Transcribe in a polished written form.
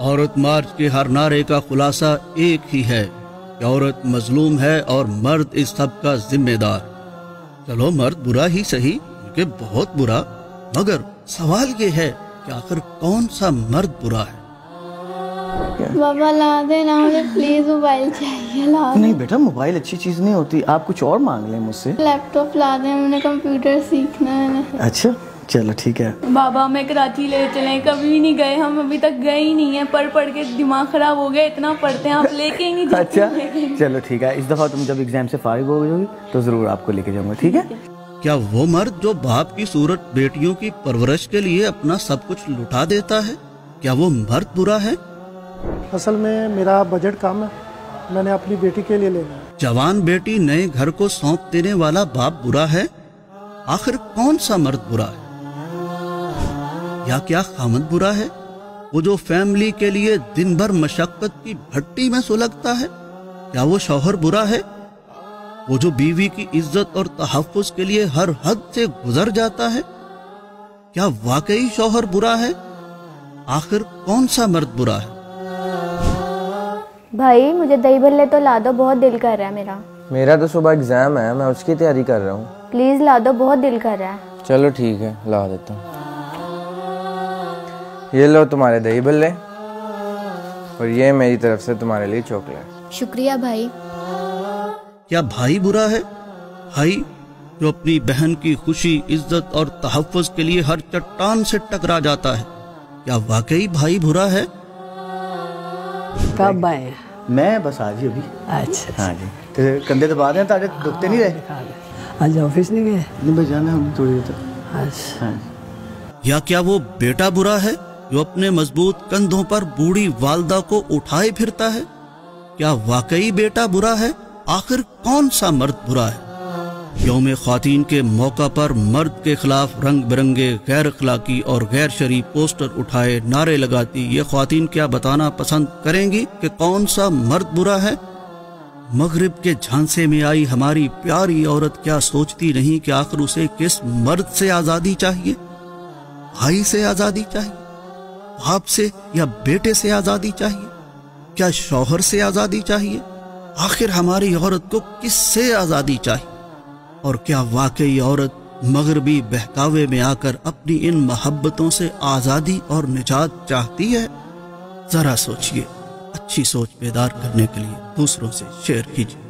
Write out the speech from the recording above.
औरत मार्च के हर नारे का खुलासा एक ही है कि औरत मजलूम है और मर्द इस सब का जिम्मेदार। चलो मर्द बुरा ही सही, कि बहुत बुरा, मगर सवाल ये है कि आखिर कौन सा मर्द बुरा है? बाबा ला देना, मुझे प्लीज मोबाइल चाहिए, ला दे। नहीं बेटा, मोबाइल अच्छी चीज नहीं होती, आप कुछ और मांग लें मुझसे। लैपटॉप ला दे, मैंने कंप्यूटर सीखना है। अच्छा चलो ठीक है। बाबा हमें कराची ले चलें, कभी भी नहीं गए, हम अभी तक गए ही नहीं है, पढ़ के दिमाग खराब हो गया, इतना पढ़ते हैं, आप लेके ही नहीं जाते। अच्छा चलो ठीक है, इस दफा तुम जब एग्जाम से फारिग हो गई तो जरूर आपको लेके जाऊंगा, ठीक है? क्या वो मर्द जो बाप की सूरत बेटियों की परवरिश के लिए अपना सब कुछ लुटा देता है, क्या वो मर्द बुरा है? असल में मेरा बजट कम है, मैंने अपनी बेटी के लिए लेना है। जवान बेटी नए घर को सौंप देने वाला बाप बुरा है? आखिर कौन सा मर्द बुरा है? या क्या खामद बुरा है, वो जो फैमिली के लिए दिन भर मशक्कत की भट्टी में सुलगता है? क्या वो शौहर बुरा है, वो जो बीवी की इज्जत और तहफ्फुज के लिए हर हद से गुजर जाता है? क्या वाकई शौहर बुरा है? आखिर कौन सा मर्द बुरा है? भाई मुझे दही भल्ले तो ला दो, बहुत दिल कर रहा है मेरा। मेरा तो सुबह एग्जाम है, मैं उसकी तैयारी कर रहा हूँ। प्लीज ला दो, बहुत दिल कर रहा है। चलो ठीक है, ला देता हूँ। ये लो तुम्हारे दही भल्ले, और ये मेरी तरफ से तुम्हारे लिए चॉकलेट। शुक्रिया भाई। क्या भाई बुरा है? भाई जो अपनी बहन की खुशी, इज्जत और तहफ्फुज के लिए हर चट्टान से टकरा जाता है, क्या वाकई भाई बुरा है? कब आए? मैं बस आज ही अभी। अच्छा हाँ जी, तो कंधे दबा दें ताकि दुखते नहीं रहे। आज ऑफिस नहीं गए? नहीं भाई, जाना है थोड़ी देर तक। अच्छा। हाँ। या क्या वो बेटा बुरा है जो अपने मजबूत कंधों पर बूढ़ी वालदा को उठाए फिरता है? क्या वाकई बेटा बुरा है? आखिर कौन सा मर्द बुरा है? यौम ख्वातीन के मौका पर मर्द के खिलाफ रंग बिरंगे गैर अखलाकी और गैर शरीफ पोस्टर उठाए नारे लगाती ये ख्वातीन क्या बताना पसंद करेंगी कि कौन सा मर्द बुरा है? मगरिब के झांसे में आई हमारी प्यारी औरत क्या सोचती नहीं कि आखिर उसे किस मर्द से आजादी चाहिए? भाई से आजादी चाहिए, बाप से या बेटे से आजादी चाहिए, क्या शौहर से आजादी चाहिए? आखिर हमारी औरत को किससे आजादी चाहिए? और क्या वाकई औरत मगरबी बहकावे में आकर अपनी इन मोहब्बतों से आजादी और निजात चाहती है? जरा सोचिए। अच्छी सोच बेदार करने के लिए दूसरों से शेयर कीजिए।